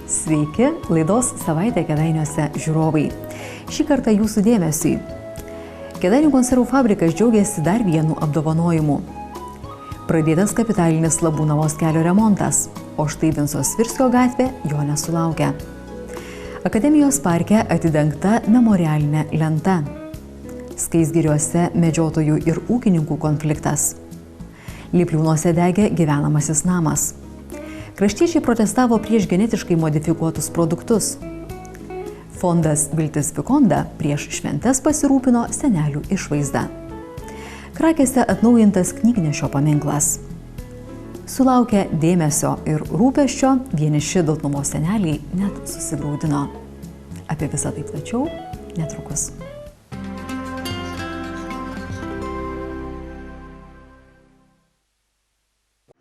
Sveiki, laidos Savaitė Kėdainiuose žiūrovai. Šį kartą jūsų dėmesiui. Kėdainių konservų fabrikas džiaugiasi dar vienu apdovanojimu. Pradėtas kapitalinis Labūnavos kelio remontas, o štai Vinco Svirskio gatvė jo nesulaukia. Akademijos parke atidengta memorialinė lenta. Skaisgiriuose medžiotojų ir ūkininkų konfliktas. Lipliūnuose degė gyvenamasis namas. Kraštiečiai protestavo prieš genetiškai modifikuotus produktus. Fondas Viltis Vikonda prieš šventes pasirūpino senelių išvaizdą. Krakėse atnaujintas knygnešio paminklas. Sulaukę dėmesio ir rūpesčio, vieniši Daltnumo seneliai net susigraudino. Apie visą tai plačiau netrukus.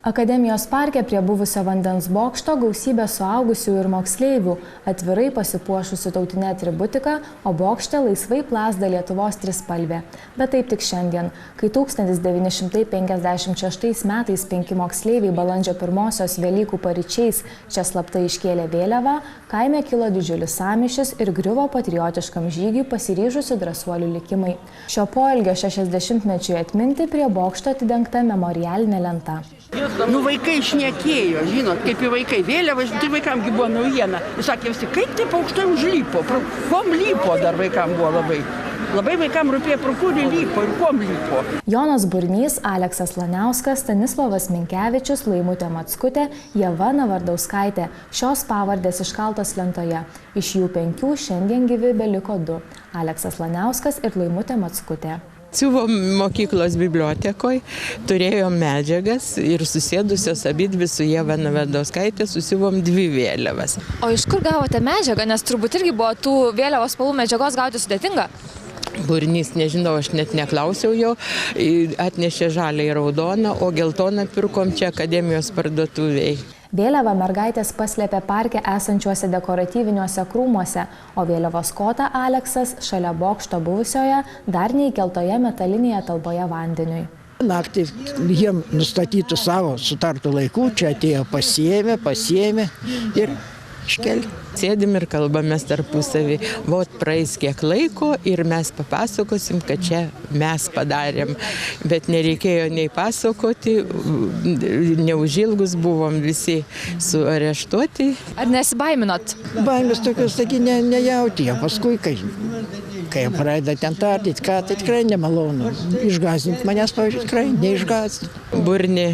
Akademijos parke prie buvusio vandens bokšto gausybė suaugusių ir moksleivių, atvirai pasipuošusių tautinę atributiką, o bokšte laisvai plazda Lietuvos trispalvė. Bet taip tik šiandien, kai 1956 metais 5 moksleiviai balandžio 1-osios Velykų paryčiais čia slaptai iškėlė vėliavą, kaime kilo didžiulis sąmyšis ir griuvo patriotiškam žygiui pasiryžusių drąsuolių likimai. Šio poelgio 60-mečiui atminti prie bokšto atidengta memorialinė lenta. Vaikai šnekėjo, žinot, kaip į vaikai vėliavą, tai vaikamgi buvo naujiena. Jis sakė visi, kaip taip aukštai užlipo, kom lipo dar vaikam buvo labai. Labai vaikam rūpėjo, pro kurį lipo ir kom lipo. Jonas Burnys, Aleksas Laniauskas, Stanislovas Minkevičius, Laimutė Mackutė, Ieva Navardauskaitė. Šios pavardės iškaltos lentoje. Iš jų 5 šiandien gyvi beliko 2 – Aleksas Laniauskas ir Laimutė Mackutė. Siuvom mokyklos bibliotekoje, turėjom medžiagas ir susėdusios abidvi su Ieva Navardauskaitė susiuvom 2 vėliavas. O iš kur gavote medžiagą, nes turbūt irgi buvo tų vėliavos spalvų medžiagos gauti sudėtinga? Burnys, nežinau, aš net neklausiau jo, atnešė žalią ir raudoną, o geltoną pirkom čia Akademijos parduotuvėje. Vėliavą mergaitės paslėpė parke esančiuose dekoratyviniuose krūmuose, o vėliavos kotą Aleksas šalia bokšto buvusioje dar neįkeltoje metalinėje talpoje vandeniui. Naktį jiem nustatytų savo sutartų laikų, čia atėjo pasiėmė ir iškelė. Sėdim ir kalbamės tarpusavį. Vot praeis kiek laiko ir mes papasakosim, kad čia mes padarėm. Bet nereikėjo nei pasakoti, neužilgus buvom visi suareštuoti. Ar nesibaiminot? Baimės tokios, taigi, nejauti, o paskui, kai pradeda ten tardyti, ką, tai tikrai nemalonu. Išgąsdinti manęs, pavyzdžiui, tikrai neišgąsdinti. Burnį,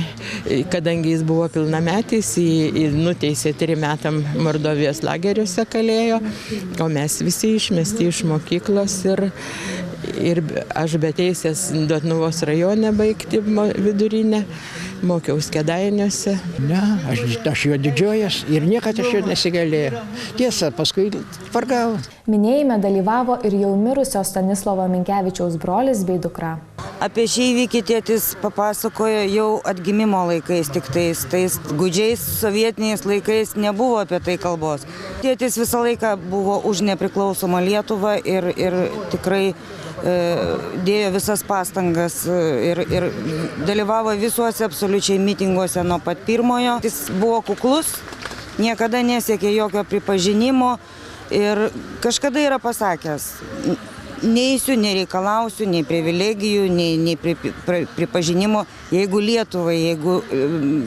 kadangi jis buvo pilnametis, jį nuteisė 3 metam Mordovijos lageriuose kalėjo, o mes visi išmesti iš mokyklos ir aš be teisės Dotnuvos rajone baigti vidurinę, mokiausi Kėdainiuose. Ne, aš jo didžiuojas ir niekada aš jo nesigailėjau. Tiesa, paskui vargau. Minėjime dalyvavo ir jau mirusio Stanislovo Minkevičiaus brolis bei dukra. Apie šį įvykį tėtis papasakojo jau atgimimo laikais, tik tais gūdžiais sovietiniais laikais nebuvo apie tai kalbos. Tėtis visą laiką buvo už nepriklausomą Lietuvą ir tikrai dėjo visas pastangas ir dalyvavo visuose absoliučiai mitinguose nuo pat pirmojo. Jis buvo kuklus, niekada nesiekė jokio pripažinimo ir kažkada yra pasakęs: neįsiu, nereikalausiu, nei privilegijų, nei pripažinimo. Jeigu Lietuvai, jeigu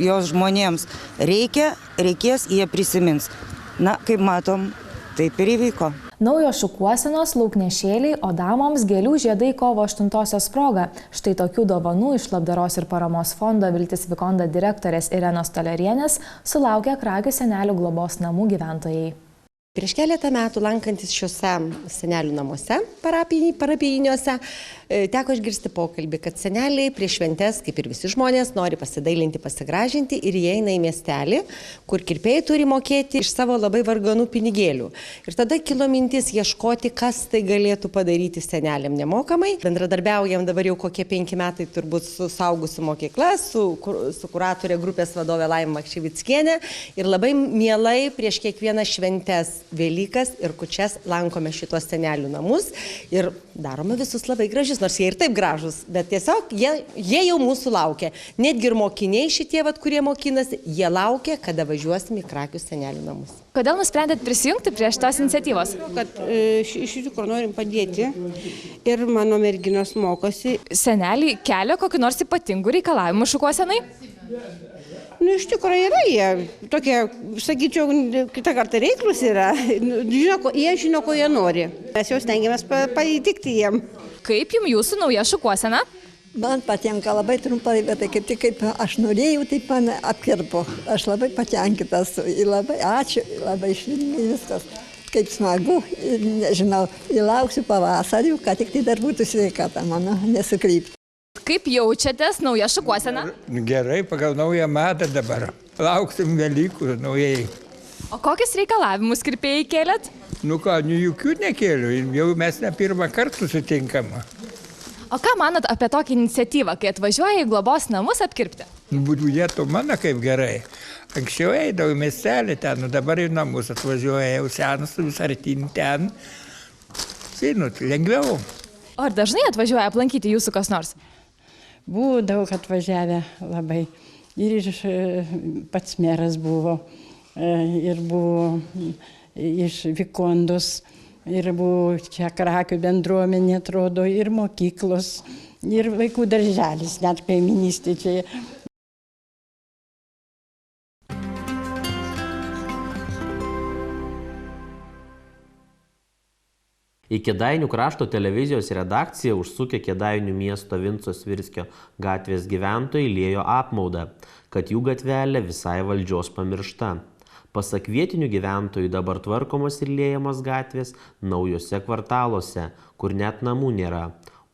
jos žmonėms reikės, jie prisimins. Na, kaip matom, taip ir įvyko. Naujos šukuosenos, lauknešėliai, o damoms gėlių žiedai kovo 8-osios proga. Štai tokių dovanų iš Labdaros ir paramos fondo Viltis Vikonda direktorės Irenos Tolerienės sulaukė Krakių senelių globos namų gyventojai. Prieš keletą metų lankantis šiuose senelių namuose parapijiniuose, teko išgirsti pokalbį, kad seneliai prieš šventes, kaip ir visi žmonės, nori pasidailinti, pasigražinti ir jie eina į miestelį, kur kirpėjai turi mokėti iš savo labai varganų pinigėlių. Ir tada kilo mintis ieškoti, kas tai galėtų padaryti seneliam nemokamai. Bendradarbiaujam dabar jau kokie 5 metai turbūt su suaugusių mokykla, su kuratorė grupės vadovė Laima Makševickienė ir labai mielai prieš kiekvieną šventes Velykas ir kūčias lankome šitos senelių namus ir darome visus labai gražius, nors jie ir taip gražus, bet tiesiog jie jau mūsų laukia. Netgi ir mokiniai šitie, kurie mokinasi, jie laukia, kada važiuosim į Krakių senelių namus. Kodėl nusprendėt prisijungti prie šitos iniciatyvos? Kad iš tikrųjų norim padėti ir mano merginos mokosi. Seneliai kelia kokį nors ypatingų reikalavimų šukuosenai? Iš tikrųjų yra jie tokie, sakyčiau, kitą kartą reiklus yra. Jie žino, ko jie nori. Mes jau stengiamės patikti jiem. Kaip jums jūsų nauja šukuosena? Man patinka labai trumpai, bet tai kaip aš norėjau, taip man apkirpo. Aš labai patenkintas, labai ačiū, labai švelniai viskas. Kaip smagu, ir nežinau, įlauksiu pavasarių, kad tik tai dar būtų sveikata mano, nesukrypti. Kaip jaučiatės nauja šukuosena? Gerai, pagal naują matą dabar. Lauksim Velykų naujai. O kokius reikalavimus kirpėjai kėlėt? Nu ką, jokių nekėliu, jau mes ne pirmą kartą susitinkam. O ką manot apie tokią iniciatyvą, kai atvažiuoja į globos namus apkirpti? Budvietų mano kaip gerai. Anksčiau eidavau į miestelį ten, dabar į namus atvažiuoja jau senas, vis artin ten. Žinot, lengviau. O ar dažnai atvažiuoja aplankyti jūsų kas nors? Buvo daug atvažiavę labai. Ir pats meras buvo, ir buvo iš Vikondos. Ir buvo čia Krakių bendruomenė, atrodo, ir mokyklos, ir vaikų darželis, net kaiminystė čia. Į Kėdainių krašto televizijos redakciją užsukę Kėdainių miesto Vinco Svirskio gatvės gyventojai liejo apmaudą, kad jų gatvelė visai valdžios pamiršta. Pasak vietinių gyventojų dabar tvarkomos ir liejamos gatvės naujose kvartaluose, kur net namų nėra.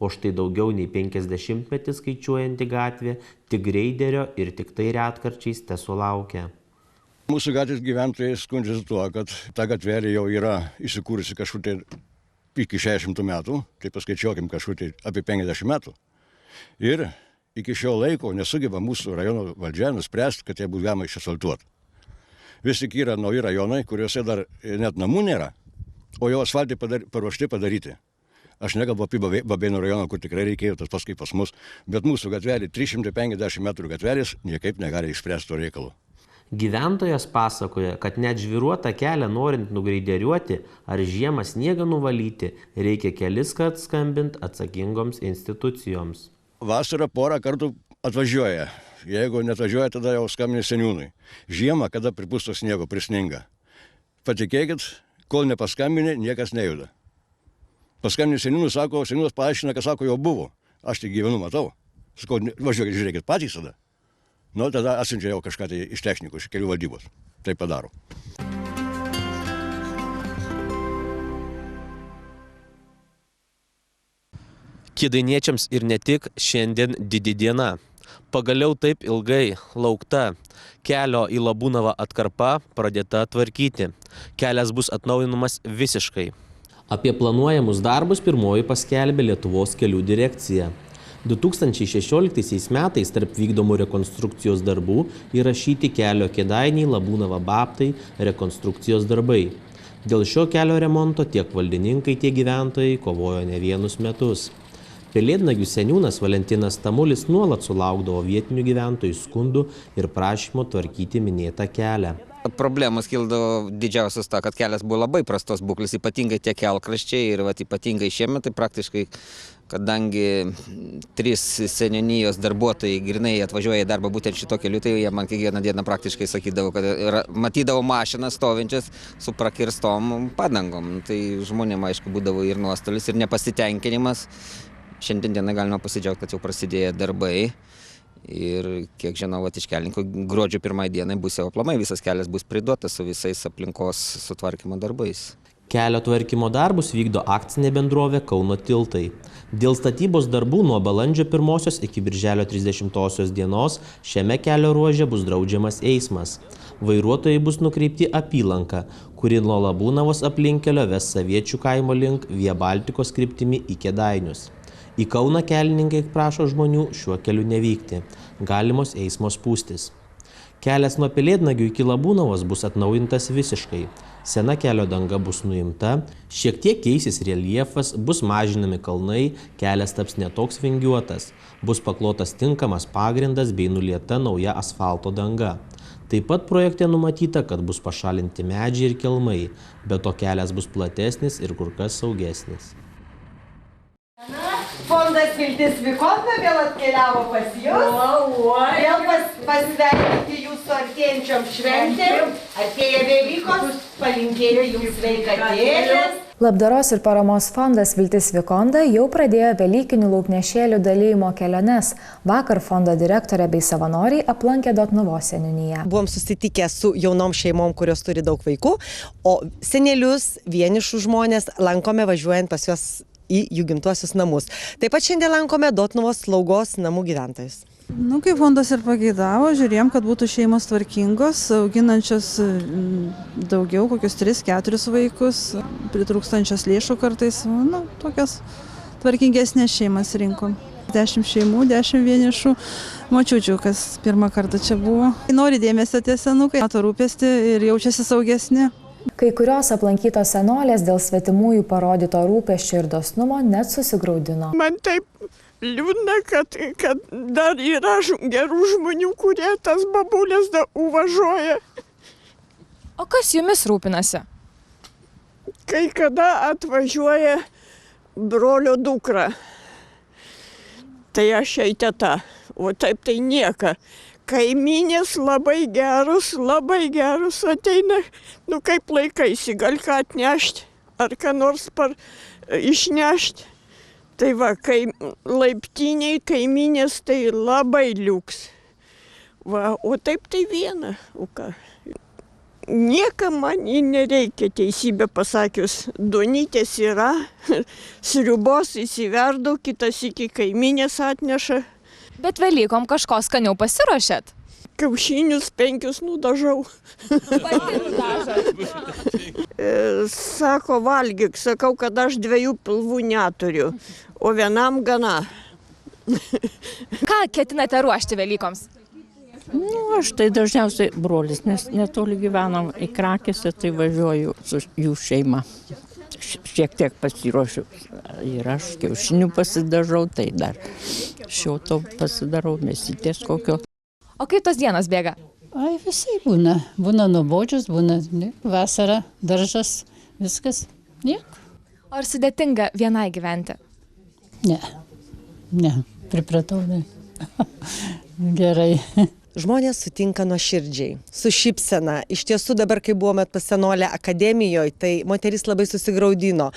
O štai daugiau nei 50 metį skaičiuojanti gatvė tik greiderio ir tik tai retkarčiais tesulaukia. Mūsų gatvės gyventojai skundžiasi tuo, kad ta gatvelė jau yra įsikūrusi kažkur tai iki 60 metų, tai paskaičiuokim kažkur tai apie 50 metų. Ir iki šio laiko nesugeba mūsų rajono valdžia nuspręsti, kad jie būtų galima išasfaltuoti. Vis tik yra nauji rajonai, kuriuose dar net namų nėra, o jau asfaltai paruošti padaryti. Aš nekalbu apie Babėnų rajoną, kur tikrai reikėjo tas paskui pas mus, bet mūsų gatvelė 350 metrų gatvelės niekaip negali išspręsti to reikalo. Gyventojas pasakoja, kad net žvyruotą kelią norint nugreideriuoti ar žiemą sniegą nuvalyti, reikia kelis kart skambinti atsakingoms institucijoms. Vasarą porą kartų atvažiuoja. Jeigu netvažiuoja, tada jau skambini seniūnui. Žiemą, kada pripusto sniego, prisninga. Patikėkit, kol nepaskambini, niekas nejuda. Paskambini seniūnui, sako, seniūnas paaiškina, kad sako, jau buvo. Aš tik gyvenu, matau. Sakau, važiuokit, žiūrėkit patys tada. Nu, tada atsiunčia jau kažką tai iš technikų, iš kelių valdybos. Tai padaro. Kėdainiečiams ir ne tik šiandien didi diena. Pagaliau taip ilgai laukta kelio į Labūnavą atkarpa pradėta tvarkyti. Kelias bus atnaujinamas visiškai. Apie planuojamus darbus pirmoji paskelbė Lietuvos kelių direkcija. 2016 metais tarp vykdomų rekonstrukcijos darbų įrašyti kelio Kėdainiai Labūnava Babtai rekonstrukcijos darbai. Dėl šio kelio remonto tiek valdininkai, tiek gyventojai kovojo ne vienus metus. Pelėdnagių seniūnas Valentinas Tamulis nuolat sulaukdavo vietinių gyventojų skundų ir prašymo tvarkyti minėtą kelią. Problemos kildavo didžiausias ta, kad kelias buvo labai prastos būklės, ypatingai tie kelkraščiai ir ypatingai šiemet, tai praktiškai, kadangi 3 seniūnijos darbuotojai grinai atvažiuoja į darbą būtent šito keliu, tai jie man kiekvieną dieną praktiškai sakydavo, kad matydavo mašinas stovinčias su prakirstom padangom. Tai žmonėm aišku būdavo ir nuostolis, ir nepasitenkinimas. Šiandien dieną galima pasidžiaugti, kad jau prasidėjo darbai ir, kiek žinau, iš kelininko gruodžio 1 dienai bus jau aplamai visas kelias bus priduotas su visais aplinkos sutvarkymo darbais. Kelio tvarkymo darbus vykdo akcinė bendrovė Kauno tiltai. Dėl statybos darbų nuo balandžio 1 iki birželio 30 dienos šiame kelio ruože bus draudžiamas eismas. Vairuotojai bus nukreipti apylanką, kuri nuo Labūnavos aplinkkelio ves Saviečių kaimo link Via Baltikos kryptimi į Kėdainius. Į Kauną kelininkai prašo žmonių šiuo keliu nevykti. Galimos eismo spūstys. Kelias nuo Pelėdnagių iki Labūnavos bus atnaujintas visiškai. Sena kelio danga bus nuimta, šiek tiek keisis reljefas, bus mažinami kalnai, kelias taps netoks vingiuotas, bus paklotas tinkamas pagrindas bei nulieta nauja asfalto danga. Taip pat projekte numatyta, kad bus pašalinti medžiai ir kelmai, bet to kelias bus platesnis ir kur kas saugesnis. Fondas Viltis Vikonda vėl atkeliavo pas jūs. Vėl pasveikinti jūsų artėjančiom šventėm. Artėja Velykos, palinkėjo jums sveikatėlės. Labdaros ir paramos fondas Viltis Vikonda jau pradėjo velykinių lauknešėlių dalymo keliones. Vakar fondo direktorė bei savanoriai aplankė Dotnuvos seniūniją. Buvom susitikę su jaunom šeimom, kurios turi daug vaikų, o senelius, vienišus žmonės lankome važiuojant pas juos į jų gimtuosius namus. Taip pat šiandien lankome Dotnuvos slaugos namų gyventojus. Kaip fondas ir pageidavo, žiūrėjom, kad būtų šeimos tvarkingos, auginančios daugiau, kokius 3-4 vaikus, pritrūkstančios lėšų kartais, tokias tvarkingesnės šeimas rinkom. 10 šeimų, 10 vienišų močiučių, kas pirmą kartą čia buvo. Nori dėmesio tie senukai, mato rūpestį ir jaučiasi saugesni. Kai kurios aplankytos senolės dėl svetimųjų parodyto rūpesčio ir dosnumo net susigraudino. Man taip liūdna, kad dar yra gerų žmonių, kurie tas babulės uvažuoja. O kas jumis rūpinasi? Kai kada atvažiuoja brolio dukra, tai aš jai teta, o taip tai nieka. Kaimynės labai gerus ateina, kaip laikaisi, gal ką atnešti, ar ką nors išnešti. Tai va, kai laiptiniai kaimynės, tai labai liuks. Va, o taip tai viena, o ką. Niekam man nereikia, teisybę pasakius, duonytės yra, sriubos įsiverdu, kitas iki kaimynės atneša. Bet Velykom kažko skaniau pasiruošėt? Kiaušinius 5 nudažau. Sako, valgyk, sakau, kad aš 2 pilvų neturiu, o vienam gana. Ką ketinate ruošti Velykoms? Aš tai dažniausiai brolis, nes netoli gyvenam į Krakėse, tai važiuoju su jų šeima. Šiek tiek pasiruošiu ir aš kiaušinių pasidažau, tai dar šio pasidarau, mėsytės kokio. O kaip tos dienos bėga? Visai būna. Būna nuobodžios, būna vasara, daržas, viskas. Niek. Ar sudėtinga vienai gyventi? Ne, pripratau, ne. Gerai. Žmonės sutinka nuoširdžiai, su šypsena. Iš tiesų dabar, kai buvome pas senolę akademijoje, tai moteris labai susigraudino.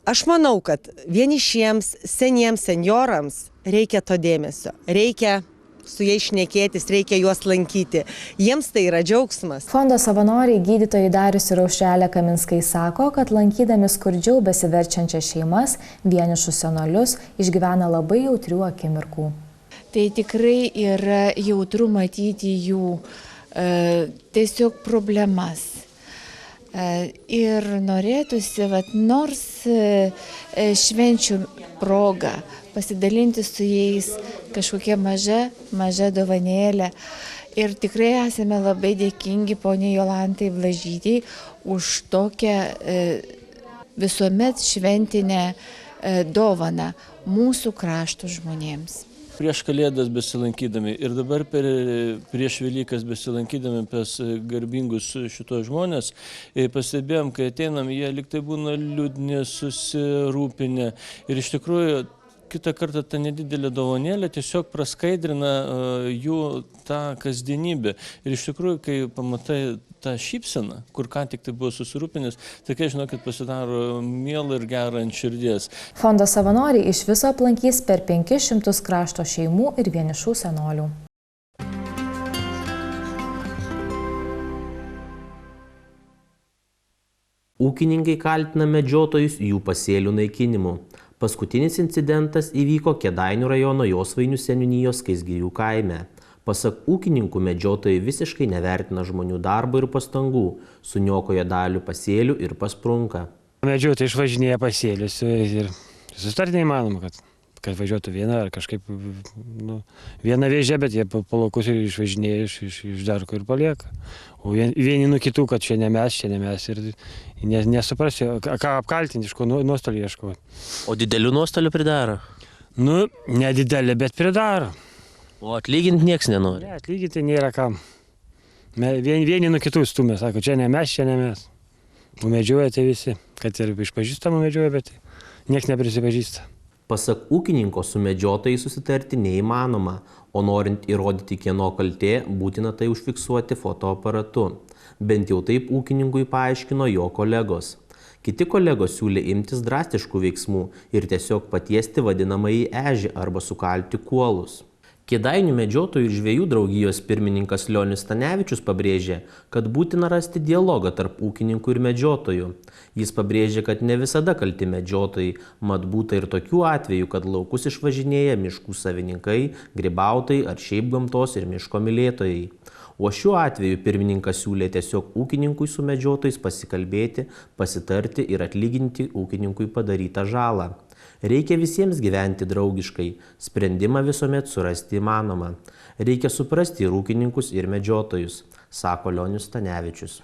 Aš manau, kad vienišiems, seniems senjorams reikia to dėmesio. Reikia su jais šnekėtis, reikia juos lankyti. Jiems tai yra džiaugsmas. Fondo savanoriai gydytojai Darius ir Aušrelė Kaminskai sako, kad lankydami skurdžiau besiverčiančias šeimas, vienišus senolius išgyvena labai jautrių akimirkų. Tai tikrai yra jautru matyti jų tiesiog problemas. Ir norėtųsi, nors švenčių proga, pasidalinti su jais kažkokia maža dovanėlė. Ir tikrai esame labai dėkingi poniai Jolantai Blažytei už tokią visuomet šventinę dovaną mūsų krašto žmonėms. Prieš Kalėdas besilankydami ir dabar prieš Velykas besilankydami pas garbingus šitos žmonės, pastebėjom, kai ateinam, jie liktai būna liūdni, susirūpinę. Ir iš tikrųjų, kitą kartą ta nedidelė dovanėlė tiesiog praskaidrina jų tą kasdienybę. Ir iš tikrųjų, kai pamatai tą šypseną, kur ką tik tai buvo susirūpinęs, tai kai žinokit, pasidaro miela ir gera ant širdies. Fondo savanoriai iš viso aplankys per 500 krašto šeimų ir vienišų senolių. Ūkininkai kaltina medžiotojus jų pasėlių naikinimu. Paskutinis incidentas įvyko Kėdainių rajono Josvainių seniūnijos Skaisgirių kaime. Pasak ūkininkų, medžiotojai visiškai nevertina žmonių darbo ir pastangų, suniokoja dalį pasėlių ir pasprunka. Medžiotojai išvažinėja pasėlius ir susitarti neįmanoma, kad kad važiuotų viena ar kažkaip, nu, viena vėžė, bet jie po laukus ir išvažinėja iš darko ir palieka. O vieni nuo kitų, kad čia ne mes ir nesuprasi, ką apkaltinti, iš ko nuostolių ieškoti. O didelių nuostolių pridaro? Nu, nedidelė, bet pridaro. O atlyginti nieks nenori? Ne, atlyginti nėra kam. Vieni nuo kitų stumia, sako, čia ne mes. O medžioja tai visi, kad ir iš pažįstamų medžioja, bet nieks neprisipažįsta. Pasak ūkininko, su medžiotojai susitarti neįmanoma, o norint įrodyti kieno kaltė, būtina tai užfiksuoti fotoaparatu. Bent jau taip ūkininkui paaiškino jo kolegos. Kiti kolegos siūlė imtis drastiškų veiksmų ir tiesiog patiesti vadinamąjį ežį arba sukalti kuolus. Kėdainių medžiotojų ir žvejų draugijos pirmininkas Lionis Stanevičius pabrėžė, kad būtina rasti dialogą tarp ūkininkų ir medžiotojų. Jis pabrėžė, kad ne visada kalti medžiotojai, mat būta ir tokių atvejų, kad laukus išvažinėja miškų savininkai, grybautojai ar šiaip gamtos ir miško mylėtojai. O šiuo atveju pirmininkas siūlė tiesiog ūkininkui su medžiotojais pasikalbėti, pasitarti ir atlyginti ūkininkui padarytą žalą. Reikia visiems gyventi draugiškai, sprendimą visuomet surasti įmanoma. Reikia suprasti ir ūkininkus, ir medžiotojus, sako Lionis Stanevičius.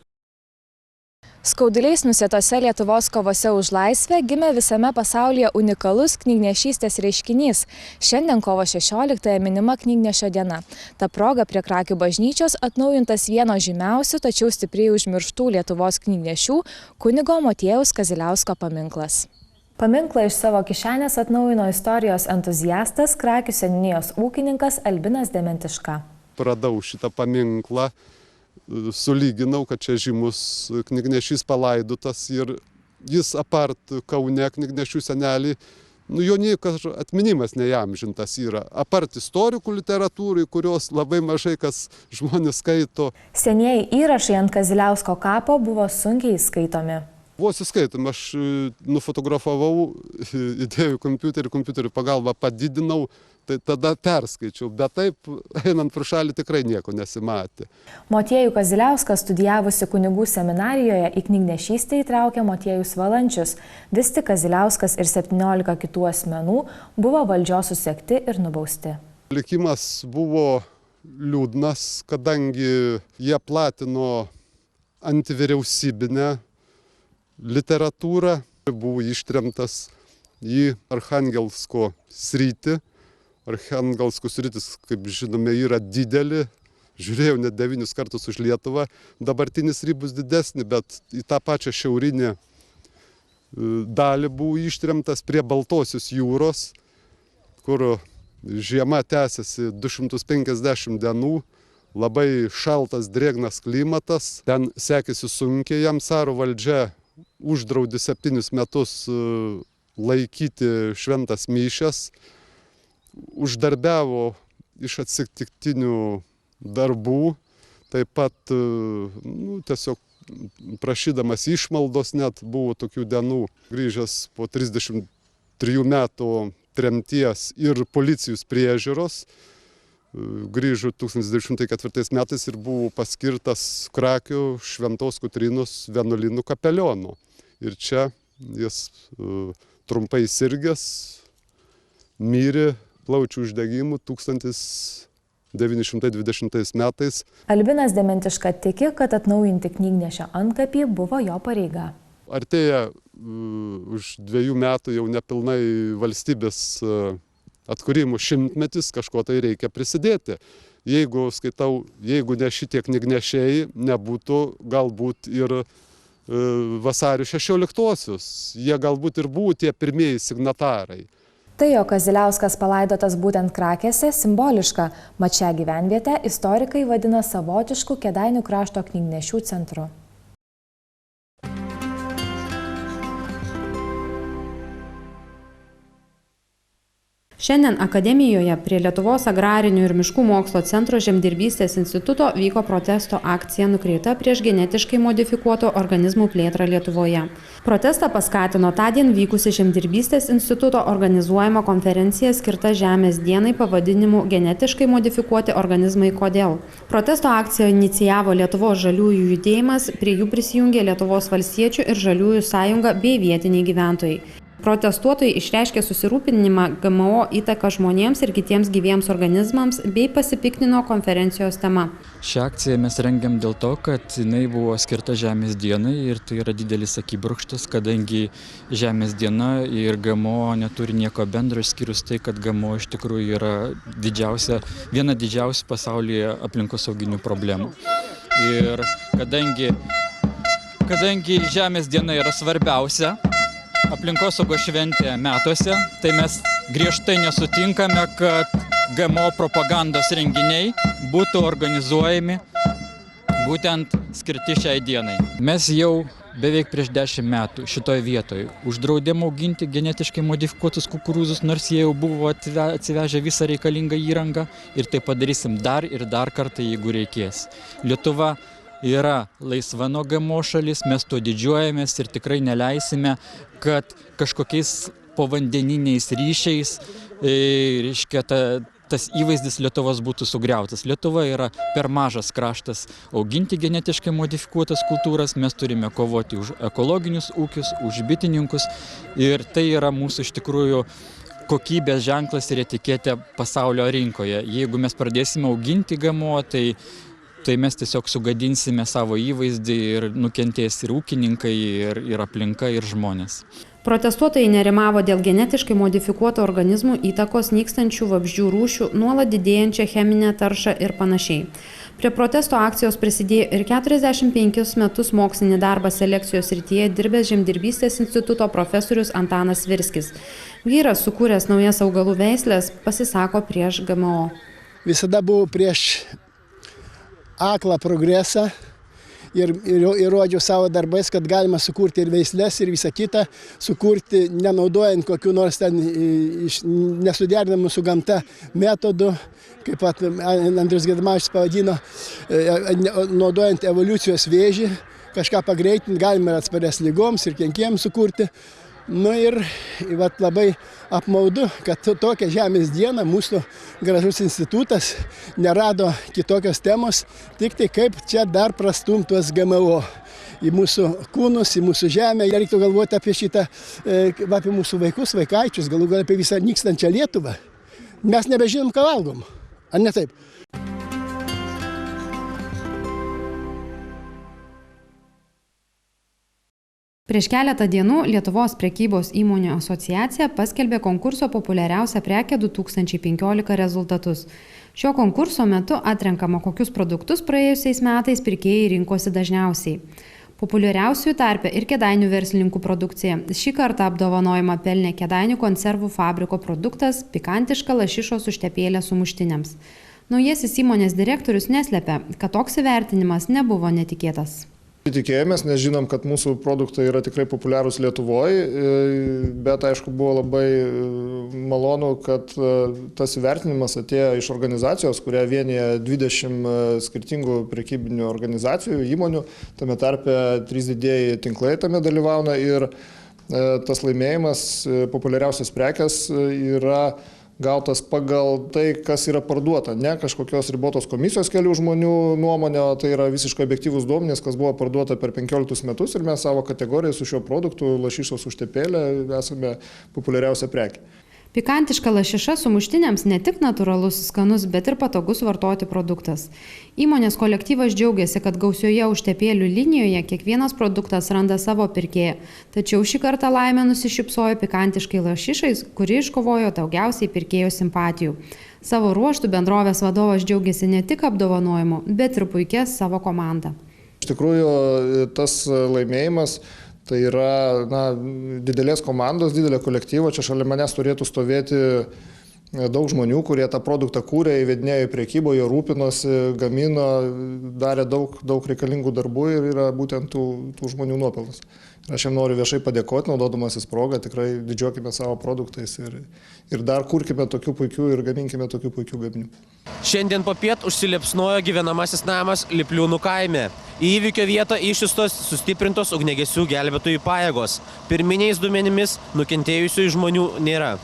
Skauduliais nusėtose Lietuvos kovose už laisvę gimė visame pasaulyje unikalus knygnešystės reiškinys. Šiandien kovo 16-ąją minima knygnešio diena. Ta proga prie Krakių bažnyčios atnaujintas vieno žymiausių, tačiau stipriai užmirštų Lietuvos knygnešių kunigo Motiejaus Kaziliausko paminklas. Paminklą iš savo kišenės atnaujino istorijos entuziastas, Krakių seniūnijos ūkininkas Albinas Dementiška. Radau šitą paminklą, sulyginau, kad čia žymus knygnešys palaidotas ir jis apart Kaune knygnešių senelį, jo niekas atminimas neįamžintas yra. Apart istorikų literatūrai, kurios labai mažai kas žmonės skaito. Senieji įrašai ant Kaziliausko kapo buvo sunkiai skaitomi. Vos įskaitom, aš nufotografavau, įdėjau kompiuterį pagalbą padidinau, tai tada perskaičiau, bet taip, einant pro šalį, tikrai nieko nesimatė. Motiejų Kaziliauską studijavusi kunigų seminarijoje į knygnešystę įtraukė Motiejus Valančius. Vis tik Kaziliauskas ir 17 kitų asmenų buvo valdžios susekti ir nubausti. Likimas buvo liūdnas, kadangi jie platino antivyriausybinę literatūrą, buvo ištremtas į Archangelsko sritį. Archangelsko sritis, kaip žinome, yra didelė. Žiūrėjau net 9 kartus už Lietuvą. Dabartinis ribus didesnį, bet į tą pačią šiaurinę dalį buvo ištremtas prie Baltosios jūros, kur žiema tęsiasi 250 dienų. Labai šaltas, drėgnas klimatas. Ten sekėsi sunkiai, jam caro valdžia uždraudė 7 metus laikyti šventas mišias, uždarbiavo iš atsitiktinių darbų, taip pat tiesiog prašydamas išmaldos, net buvo tokių dienų, grįžęs po 33 metų tremties ir policijos priežiūros, grįžo 1904 metais ir buvo paskirtas Krakių Šventos Kotrynos vienuolynų kapelionu. Ir čia jis trumpai sirgęs mirė plaučių uždegimu 1920 metais. Albinas Dementiška tiki, kad atnaujinti knygnešio antkapį buvo jo pareiga. Artėja už 2 metų jau nepilnai valstybės atkūrimo 100-metis, kažko tai reikia prisidėti. Jeigu, skaitau, jeigu ne šitie knygnešiai, nebūtų galbūt ir vasario 16-osios. Jie galbūt ir buvo tie pirmieji signatarai. Tai, jog Kaziliauskas palaidotas būtent Krakėse, simboliška, mat šią gyvenvietę istorikai vadina savotišku Kėdainių krašto knygnešių centru. Šiandien Akademijoje prie Lietuvos agrarinių ir miškų mokslo centro Žemdirbystės instituto vyko protesto akcija nukreipta prieš genetiškai modifikuotų organizmų plėtrą Lietuvoje. Protestą paskatino tądien vykusi Žemdirbystės instituto organizuojama konferencija skirta Žemės dienai pavadinimu Genetiškai modifikuoti organizmai kodėl. Protesto akciją inicijavo Lietuvos žaliųjų judėjimas, prie jų prisijungė Lietuvos valstiečių ir žaliųjų sąjunga bei vietiniai gyventojai. Protestuotojai išreiškė susirūpinimą GMO įtaką žmonėms ir kitiems gyviems organizmams bei pasipiktino konferencijos tema. Šią akciją mes rengiam dėl to, kad jinai buvo skirta Žemės dienai ir tai yra didelis akibrokštas, kadangi Žemės diena ir GMO neturi nieko bendro, išskyrus tai, kad GMO iš tikrųjų yra viena didžiausių pasaulyje aplinkosauginių problemų. Ir kadangi Žemės diena yra svarbiausia aplinkosaugos šventė metuose, tai mes griežtai nesutinkame, kad GMO propagandos renginiai būtų organizuojami būtent skirti šiai dienai. Mes jau beveik prieš 10 metų šitoje vietoje uždraudėm auginti genetiškai modifikuotus kukurūzus, nors jie jau buvo atsivežę visą reikalingą įrangą ir tai padarysim dar ir dar kartą, jeigu reikės. Lietuva yra laisva nuo GMO šalis, mes tuo didžiuojamės ir tikrai neleisime, kad kažkokiais povandeniniais ryšiais, reiškia, tas įvaizdis Lietuvos būtų sugriautas. Lietuva yra per mažas kraštas auginti genetiškai modifikuotas kultūras, mes turime kovoti už ekologinius ūkius, už bitininkus ir tai yra mūsų iš tikrųjų kokybės ženklas ir etiketė pasaulio rinkoje. Jeigu mes pradėsime auginti GMO, tai mes tiesiog sugadinsime savo įvaizdį ir nukentės ir ūkininkai, ir aplinka, ir žmonės. Protestuotojai nerimavo dėl genetiškai modifikuotų organizmų įtakos nykstančių vabzdžių rūšių, nuolat didėjančią cheminę taršą ir panašiai. Prie protesto akcijos prisidėjo ir 45 metus mokslinį darbą selekcijos srityje dirbęs Žemdirbystės instituto profesorius Antanas Virskis. Vyras, sukūręs naujas augalų veislės, pasisako prieš GMO. Visada buvau prieš aklą progresą ir įrodžiau savo darbais, kad galima sukurti ir veislės ir visą kitą, sukurti nenaudojant kokių nors ten nesuderinamų su gamta metodų, kaip pat Andrius Gaidamavičius pavadino, naudojant evoliucijos vėžį, kažką pagreitinti, galima ir atsparias lygoms ir kenkėjams sukurti. Ir labai apmaudu, kad tokią Žemės dieną mūsų gražus institutas nerado kitokios temos, tik tai kaip čia dar prastumtuos GMO į mūsų kūnus, į mūsų žemę. Reiktų galvoti apie šitą, apie mūsų vaikus, vaikaičius, galų gal apie visą nykstančią Lietuvą. Mes nebežinom, ką valgom, ar ne taip? Prieš keletą dienų Lietuvos prekybos įmonių asociacija paskelbė konkurso populiariausią prekę 2015 rezultatus. Šio konkurso metu atrenkama, kokius produktus praėjusiais metais pirkėjai rinkosi dažniausiai. Populiariausiųjų tarpe ir Kėdainių verslininkų produkcija. Šį kartą apdovanojimą pelnė Kėdainių konservų fabriko produktas pikantiška lašišos užtepėlė sumuštiniams. Naujasis įmonės direktorius neslepia, kad toks įvertinimas nebuvo netikėtas. Tikėjomės, nes žinom, kad mūsų produktai yra tikrai populiarūs Lietuvoje, bet aišku buvo labai malonu, kad tas įvertinimas atėjo iš organizacijos, kurią vienyje 20 skirtingų prekybinių organizacijų, įmonių, tame tarpe 3 didieji tinklai tame dalyvauna ir tas laimėjimas populiariausios prekės yra gautas pagal tai, kas yra parduota, ne kažkokios ribotos komisijos kelių žmonių nuomonė, tai yra visiškai objektyvus duomenys, kas buvo parduota per 15 metus ir mes savo kategoriją su šiuo produktu lašišos užtepėlė esame populiariausia prekė. Pikantiška lašiša sumuštiniams ne tik natūralus, skanus, bet ir patogus vartoti produktas. Įmonės kolektyvas džiaugiasi, kad gausioje užtepėlių linijoje kiekvienas produktas randa savo pirkėją. Tačiau šį kartą laimė nusišypsojo pikantiškai lašišais, kuri iškovojo daugiausiai pirkėjų simpatijų. Savo ruožtų bendrovės vadovas džiaugiasi ne tik apdovanojimu, bet ir puikia savo komanda. Iš tikrųjų, tas laimėjimas tai yra didelės komandos, didelė kolektyvo. Čia šalia manęs turėtų stovėti daug žmonių, kurie tą produktą kūrė, įvedinėjo į prekybą, jo rūpinosi, gamino, darė daug reikalingų darbų ir yra būtent tų žmonių nuopelnas. Aš jam noriu viešai padėkoti, naudodamasis progą, tikrai didžiuokime savo produktais ir dar kurkime tokių puikių ir gaminkime tokių puikių gaminių. Šiandien popiet užsiliepsnojo gyvenamasis namas Lipliūnų kaime. Į įvykio vietą išsiųstos sustiprintos ugniagesių gelbėtojų pajėgos. Pirminiais duomenimis nukentėjusių žmonių nėra.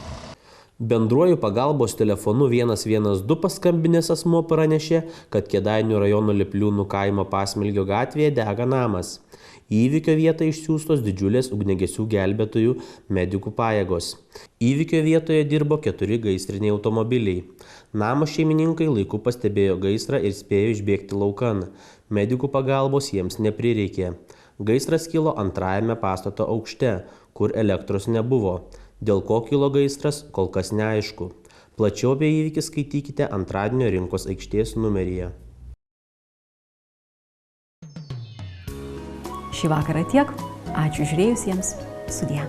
Bendruoju pagalbos telefonu 112 paskambinęs asmuo pranešė, kad Kėdainių rajono Lipliūnų kaimo Pasmilgio gatvėje dega namas. Į įvykio vietą išsiųstos didžiulės ugniagesių gelbėtojų medikų pajėgos. Įvykio vietoje dirbo 4 gaisriniai automobiliai. Namo šeimininkai laiku pastebėjo gaisrą ir spėjo išbėgti laukan. Medikų pagalbos jiems neprireikė. Gaisras kilo antrajame pastato aukšte, kur elektros nebuvo. Dėl ko kilo gaisras, kol kas neaišku. Plačiau apie įvykį skaitykite antradienio Rinkos aikštės numeryje. Šį vakarą tiek. Ačiū žiūrėjusiems. Sudie.